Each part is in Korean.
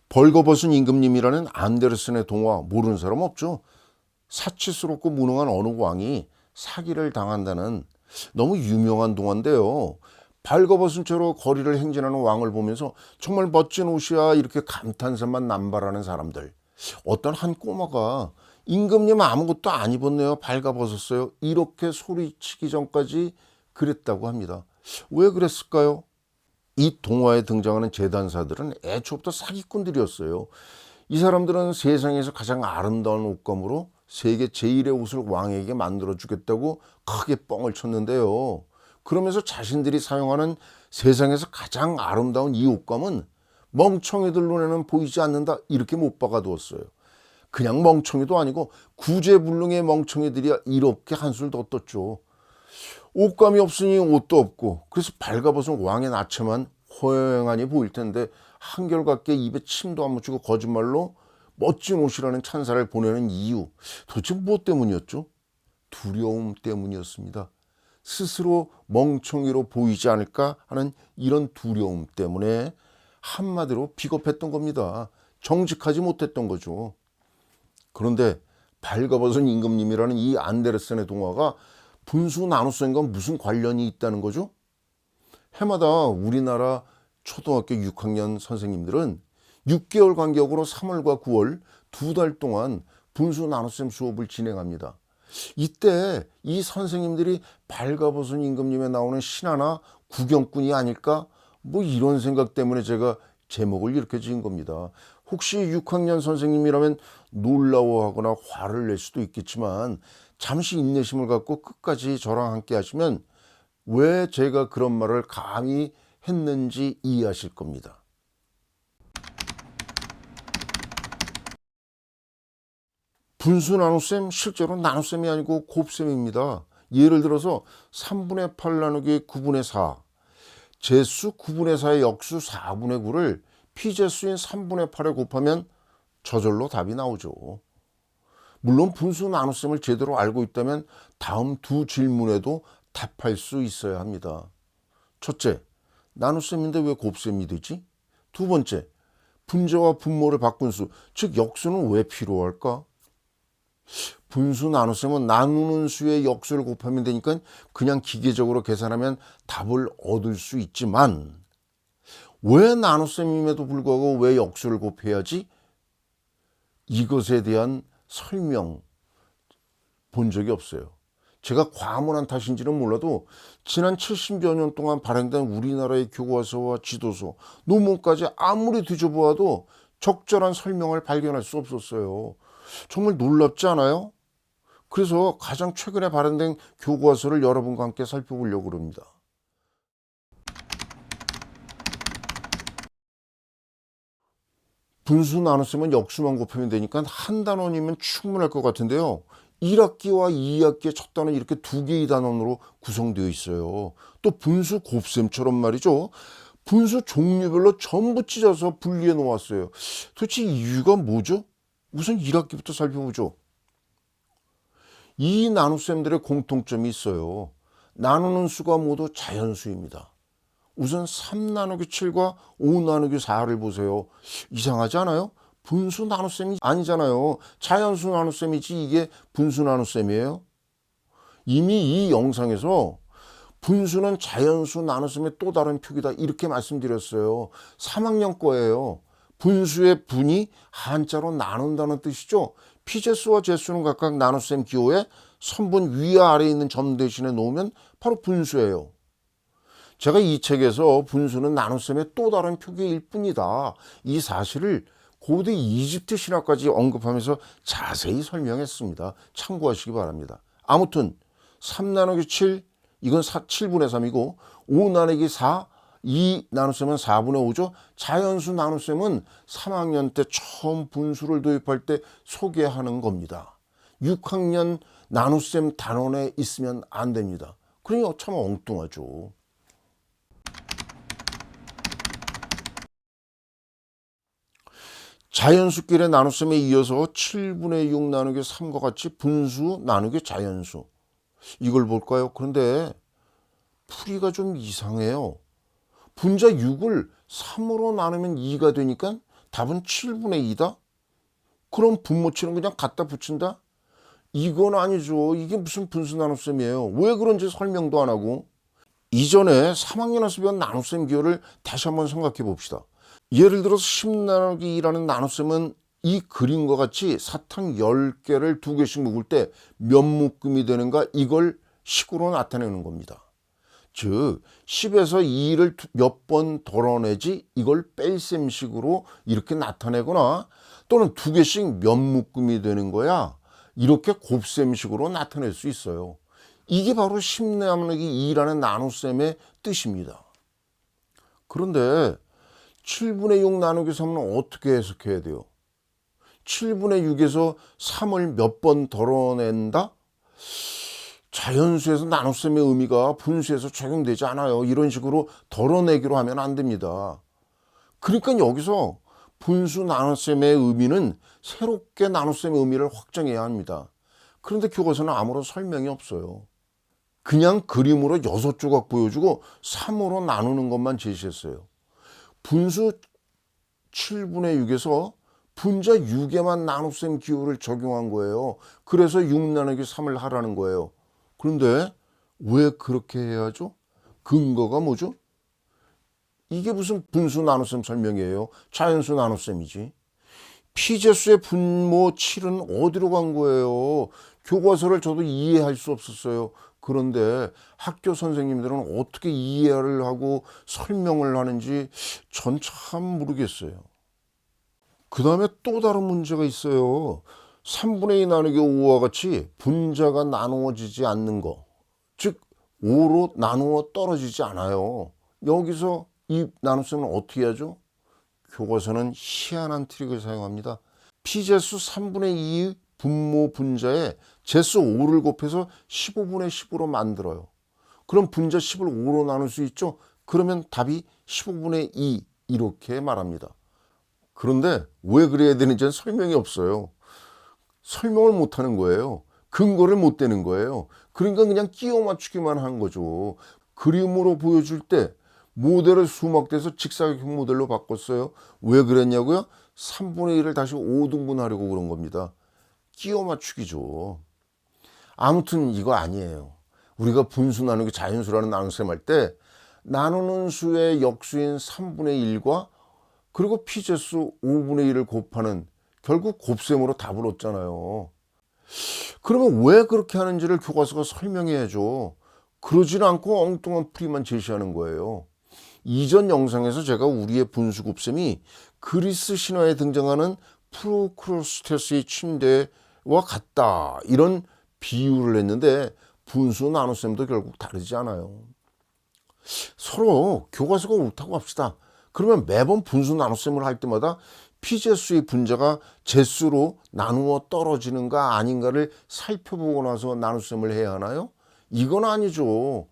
벌거벗은 임금님이라는 안데르센의 동화 모르는 사람 없죠. 사치스럽고 무능한 어느 왕이 사기를 당한다는 너무 유명한 동화인데요. 벌거벗은 채로 거리를 행진하는 왕을 보면서 정말 멋진 옷이야 이렇게 감탄사만 남발하는 사람들. 어떤 한 꼬마가 임금님 아무것도 안 입었네요. 발가벗었어요. 이렇게 소리치기 전까지 그랬다고 합니다. 왜 그랬을까요? 이 동화에 등장하는 재단사들은 애초부터 사기꾼들이었어요. 이 사람들은 세상에서 가장 아름다운 옷감으로 세계 제1의 옷을 왕에게 만들어주겠다고 크게 뻥을 쳤는데요. 그러면서 자신들이 사용하는 세상에서 가장 아름다운 이 옷감은 멍청이들 눈에는 보이지 않는다 이렇게 못 박아두었어요. 그냥 멍청이도 아니고 구제불능의 멍청이들이 이렇게 한술 더 떴죠. 옷감이 없으니 옷도 없고 그래서 발가벗은 왕의 나체만 호행하니 보일 텐데 한결같게 입에 침도 안 묻히고 거짓말로 멋진 옷이라는 찬사를 보내는 이유 도대체 무엇 때문이었죠? 두려움 때문이었습니다. 스스로 멍청이로 보이지 않을까 하는 이런 두려움 때문에 한마디로 비겁했던 겁니다. 정직하지 못했던 거죠. 그런데 발가벗은 임금님이라는 이 안데르센의 동화가 분수 나눗셈과 무슨 관련이 있다는 거죠? 해마다 우리나라 초등학교 6학년 선생님들은 6개월 간격으로 3월과 9월 2달 동안 분수 나눗셈 수업을 진행합니다. 이때 이 선생님들이 발가벗은 임금님에 나오는 신하나 구경꾼이 아닐까? 뭐 이런 생각 때문에 제가 제목을 이렇게 지은 겁니다. 혹시 6학년 선생님이라면 놀라워하거나 화를 낼 수도 있겠지만 잠시 인내심을 갖고 끝까지 저랑 함께 하시면 왜 제가 그런 말을 감히 했는지 이해하실 겁니다. 분수 나눗셈 실제로 나눗셈이 아니고 곱셈입니다. 예를 들어서 3분의 8 나누기 9분의 4 제수 9분의 4의 역수 4분의 9를 피제수인 3분의 8에 곱하면 저절로 답이 나오죠. 물론 분수 나눗셈을 제대로 알고 있다면 다음 두 질문에도 답할 수 있어야 합니다. 첫째, 나눗셈인데 왜 곱셈이 되지? 두 번째, 분자와 분모를 바꾼 수, 즉 역수는 왜 필요할까? 분수 나눗셈은 나누는 수의 역수를 곱하면 되니까 그냥 기계적으로 계산하면 답을 얻을 수 있지만 왜 나눗셈임에도 불구하고 왜 역수를 곱해야지? 이것에 대한 설명 본 적이 없어요. 제가 과문한 탓인지는 몰라도 지난 70여 년 동안 발행된 우리나라의 교과서와 지도서, 논문까지 아무리 뒤져보아도 적절한 설명을 발견할 수 없었어요. 정말 놀랍지 않아요? 그래서 가장 최근에 발행된 교과서를 여러분과 함께 살펴보려고 합니다. 분수 나눗셈은 역수만 곱하면 되니까 한 단원이면 충분할 것 같은데요. 1학기와 2학기의 첫 단원 이렇게 두 개의 단원으로 구성되어 있어요. 또 분수 곱셈처럼 말이죠. 분수 종류별로 전부 찢어서 분리해 놓았어요. 도대체 이유가 뭐죠? 우선 1학기부터 살펴보죠. 이 나눗셈들의 공통점이 있어요. 나누는 수가 모두 자연수입니다. 우선 3 나누기 7과 5 나누기 4를 보세요. 이상하지 않아요? 분수 나눗셈이 아니잖아요. 자연수 나눗셈이지 이게 분수 나눗셈이에요. 이미 이 영상에서 분수는 자연수 나눗셈의 또 다른 표기다 이렇게 말씀드렸어요. 3학년 거예요. 분수의 분이 한자로 나눈다는 뜻이죠. 피제수와 제수는 각각 나눗셈 기호에 선분 위와 아래에 있는 점 대신에 놓으면 바로 분수예요. 제가 이 책에서 분수는 나눗셈의 또 다른 표기일 뿐이다. 이 사실을 고대 이집트 신화까지 언급하면서 자세히 설명했습니다. 참고하시기 바랍니다. 아무튼 3 나누기 7 이건 7분의 3이고 5 나누기 4 2 나눗셈은 4분의 5죠. 자연수 나눗셈은 3학년 때 처음 분수를 도입할 때 소개하는 겁니다. 6학년 나눗셈 단원에 있으면 안 됩니다. 그러니 참 엉뚱하죠. 자연수끼리 나눗셈에 이어서 7분의 6 나누기 3과 같이 분수 나누기 자연수 이걸 볼까요? 그런데 풀이가 좀 이상해요. 분자 6을 3으로 나누면 2가 되니까 답은 7분의 2다? 그럼 분모치는 그냥 갖다 붙인다? 이건 아니죠. 이게 무슨 분수 나눗셈이에요. 왜 그런지 설명도 안 하고. 이전에 3학년에서 배운 나눗셈 기호를 다시 한번 생각해 봅시다. 예를 들어서 10 나누기 2라는 나눗셈은 이 그림과 같이 사탕 10개를 2개씩 묶을 때 몇 묶음이 되는가, 이걸 식으로 나타내는 겁니다. 즉 10에서 2를 몇 번 덜어내지, 이걸 뺄셈식으로 이렇게 나타내거나, 또는 2개씩 몇 묶음이 되는 거야, 이렇게 곱셈식으로 나타낼 수 있어요. 이게 바로 10 나누기 2라는 나눗셈의 뜻입니다. 그런데 7분의 6 나누기 3은 어떻게 해석해야 돼요? 7분의 6에서 3을 몇 번 덜어낸다? 자연수에서 나눗셈의 의미가 분수에서 적용되지 않아요. 이런 식으로 덜어내기로 하면 안 됩니다. 그러니까 여기서 분수 나눗셈의 의미는 새롭게 나눗셈의 의미를 확정해야 합니다. 그런데 교과서는 아무런 설명이 없어요. 그냥 그림으로 6조각 보여주고 3으로 나누는 것만 제시했어요. 분수 7분의 6에서 분자 6에만 나눗셈 기호를 적용한 거예요. 그래서 6 나누기 3을 하라는 거예요. 그런데 왜 그렇게 해야죠? 근거가 뭐죠? 이게 무슨 분수 나눗셈 설명이에요? 자연수 나눗셈이지. 피제수의 분모 7은 어디로 간 거예요? 교과서를 저도 이해할 수 없었어요. 그런데 학교 선생님들은 어떻게 이해를 하고 설명을 하는지 전 참 모르겠어요. 그 다음에 또 다른 문제가 있어요. 3분의 2 나누기 5와 같이 분자가 나누어지지 않는 거, 즉 5로 나누어 떨어지지 않아요. 여기서 이 나눗셈은 어떻게 하죠? 교과서는 희한한 트릭을 사용합니다. 피제수 3분의 2 분모 분자에 제수 5를 곱해서 15분의 10으로 만들어요. 그럼 분자 10을 5로 나눌 수 있죠? 그러면 답이 15분의 2 이렇게 말합니다. 그런데 왜 그래야 되는지는 설명이 없어요. 설명을 못하는 거예요. 근거를 못 대는 거예요. 그러니까 그냥 끼워 맞추기만 한 거죠. 그림으로 보여줄 때 모델을 수막돼서 직사각형 모델로 바꿨어요. 왜 그랬냐고요? 3분의 1을 다시 5등분하려고 그런 겁니다. 끼워 맞추기죠. 아무튼 이거 아니에요. 우리가 분수 나누기 자연수라는 나눗셈 할 때 나누는 수의 역수인 3분의 1과 그리고 피제수 5분의 1을 곱하는, 결국 곱셈으로 답을 얻잖아요. 그러면 왜 그렇게 하는지를 교과서가 설명해야죠. 그러지는 않고 엉뚱한 풀이만 제시하는 거예요. 이전 영상에서 제가 우리의 분수 곱셈이 그리스 신화에 등장하는 프로크로스테스의 침대와 같다, 이런 비유를 했는데 분수 나눗셈도 결국 다르지 않아요. 서로 교과서가 옳다고 합시다. 그러면 매번 분수 나눗셈을 할 때마다 피제수의 분자가 제수로 나누어 떨어지는가 아닌가를 살펴보고 나서 나눗셈을 해야 하나요? 이건 아니죠.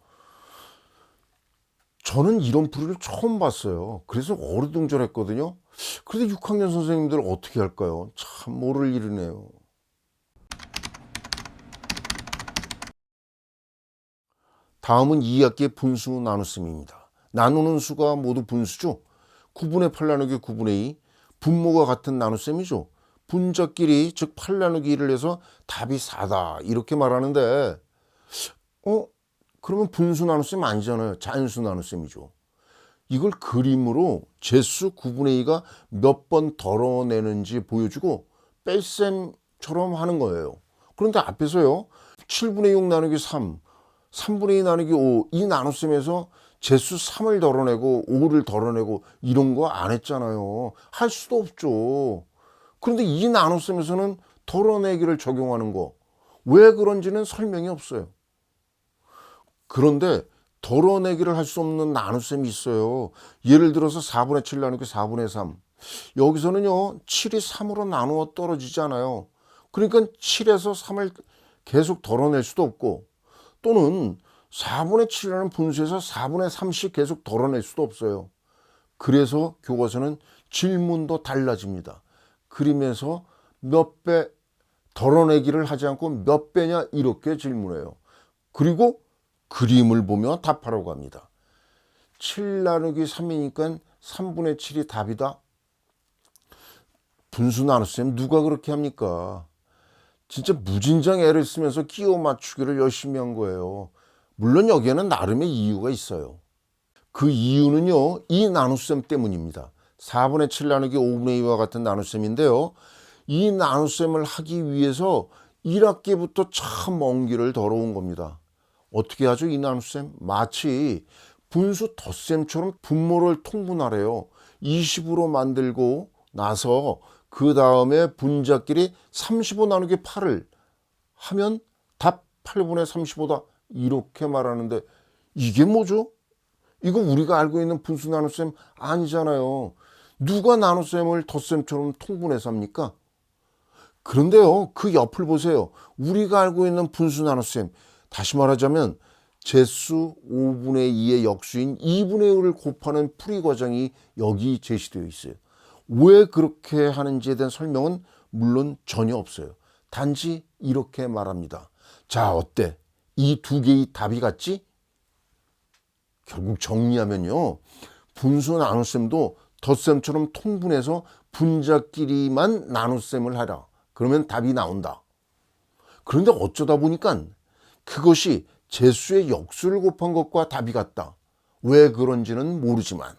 저는 이런 풀이를 처음 봤어요. 그래서 어리둥절했거든요. 그런데 6학년 선생님들 어떻게 할까요? 참 모를 일이네요. 다음은 2학기의 분수 나눗셈입니다. 나누는 수가 모두 분수죠. 9분의 8 나누기 9분의 2, 분모가 같은 나눗셈이죠. 분자끼리, 즉 8 나누기 2를 해서 답이 4다 이렇게 말하는데, 그러면 분수 나눗셈 아니잖아요. 자연수 나눗셈이죠. 이걸 그림으로 제수 9분의 2가 몇 번 덜어내는지 보여주고 뺄셈처럼 하는 거예요. 그런데 앞에서요, 7분의 6 나누기 3, 3분의 2 나누기 5, 이 나눗셈에서 제수 3을 덜어내고 5를 덜어내고 이런 거 안 했잖아요. 할 수도 없죠. 그런데 이 나눗셈에서는 덜어내기를 적용하는 거, 왜 그런지는 설명이 없어요. 그런데 덜어내기를 할 수 없는 나눗셈이 있어요. 예를 들어서 4분의 7 나누기 4분의 3. 여기서는요, 7이 3으로 나누어 떨어지지 않아요. 그러니까 7에서 3을 계속 덜어낼 수도 없고, 또는 4분의 7이라는 분수에서 4분의 3씩 계속 덜어낼 수도 없어요. 그래서 교과서는 질문도 달라집니다. 그림에서 몇 배 덜어내기를 하지 않고 몇 배냐 이렇게 질문해요. 그리고 그림을 보며 답하라고 합니다. 7 나누기 3이니까 3분의 7이 답이다. 분수 나눗셈 누가 그렇게 합니까? 진짜 무진장 애를 쓰면서 끼워 맞추기를 열심히 한 거예요. 물론 여기에는 나름의 이유가 있어요. 그 이유는요, 이 나눗셈 때문입니다. 4분의 7 나누기 5분의 2와 같은 나눗셈인데요. 이 나눗셈을 하기 위해서 1학기부터 참 먼 길을 걸어온 겁니다. 어떻게 하죠? 이 나눗셈? 마치 분수 덧셈처럼 분모를 통분하래요. 20으로 만들고 나서 그 다음에 분자끼리 35 나누기 8을 하면 답 8분의 35다. 이렇게 말하는데 이게 뭐죠? 이거 우리가 알고 있는 분수 나눗셈 아니잖아요. 누가 나눗셈을 덧셈처럼 통분해서 합니까? 그런데요, 그 옆을 보세요. 우리가 알고 있는 분수 나눗셈, 다시 말하자면 제수 5분의 2의 역수인 2분의 1을 곱하는 풀이 과정이 여기 제시되어 있어요. 왜 그렇게 하는지에 대한 설명은 물론 전혀 없어요. 단지 이렇게 말합니다. 자, 어때? 이 두 개의 답이 같지? 결국 정리하면요, 분수 나눗셈도 덧셈처럼 통분해서 분자끼리만 나눗셈을 하라. 그러면 답이 나온다. 그런데 어쩌다 보니까 그것이 제수의 역수를 곱한 것과 답이 같다. 왜 그런지는 모르지만,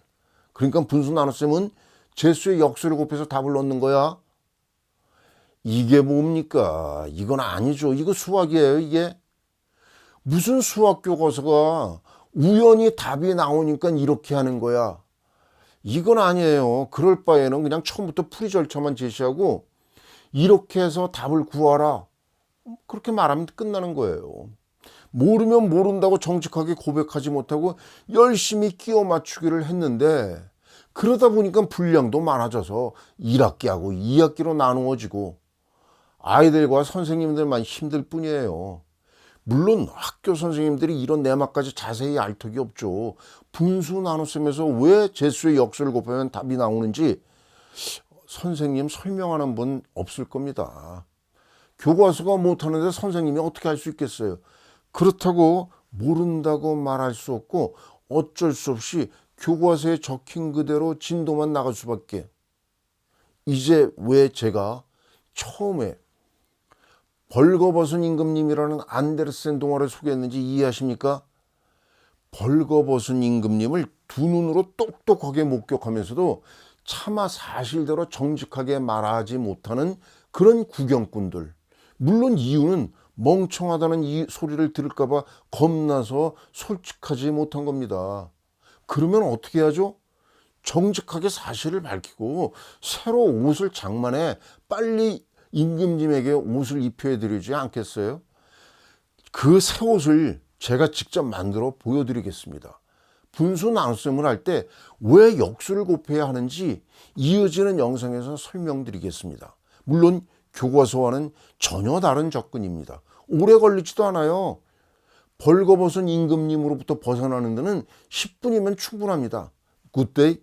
그러니까 분수 나눗셈은 제수의 역수를 곱해서 답을 넣는 거야. 이게 뭡니까? 이건 아니죠. 이거 수학이에요, 이게. 무슨 수학 교과서가 우연히 답이 나오니까 이렇게 하는 거야. 이건 아니에요. 그럴 바에는 그냥 처음부터 풀이 절차만 제시하고 이렇게 해서 답을 구하라. 그렇게 말하면 끝나는 거예요. 모르면 모른다고 정직하게 고백하지 못하고 열심히 끼워 맞추기를 했는데, 그러다 보니까 분량도 많아져서 1학기하고 2학기로 나누어지고 아이들과 선생님들만 힘들 뿐이에요. 물론 학교 선생님들이 이런 내막까지 자세히 알 턱이 없죠. 분수 나눗셈에서 왜 제수의 역수를 곱하면 답이 나오는지 선생님 설명하는 분 없을 겁니다. 교과서가 못하는데 선생님이 어떻게 할 수 있겠어요? 그렇다고 모른다고 말할 수 없고 어쩔 수 없이 교과서에 적힌 그대로 진도만 나갈 수밖에. 이제 왜 제가 처음에 벌거벗은 임금님이라는 안데르센 동화를 소개했는지 이해하십니까? 벌거벗은 임금님을 두 눈으로 똑똑하게 목격하면서도 차마 사실대로 정직하게 말하지 못하는 그런 구경꾼들. 물론 이유는 멍청하다는 이 소리를 들을까봐 겁나서 솔직하지 못한 겁니다. 그러면 어떻게 하죠? 정직하게 사실을 밝히고 새로 옷을 장만해 빨리 임금님에게 옷을 입혀드리지 않겠어요? 그 새 옷을 제가 직접 만들어 보여드리겠습니다. 분수 나눗셈을 할 때 왜 역수를 곱해야 하는지 이어지는 영상에서 설명드리겠습니다. 물론 교과서와는 전혀 다른 접근입니다. 오래 걸리지도 않아요. 벌거벗은 임금님으로부터 벗어나는 데는 10분이면 충분합니다. 굿데이.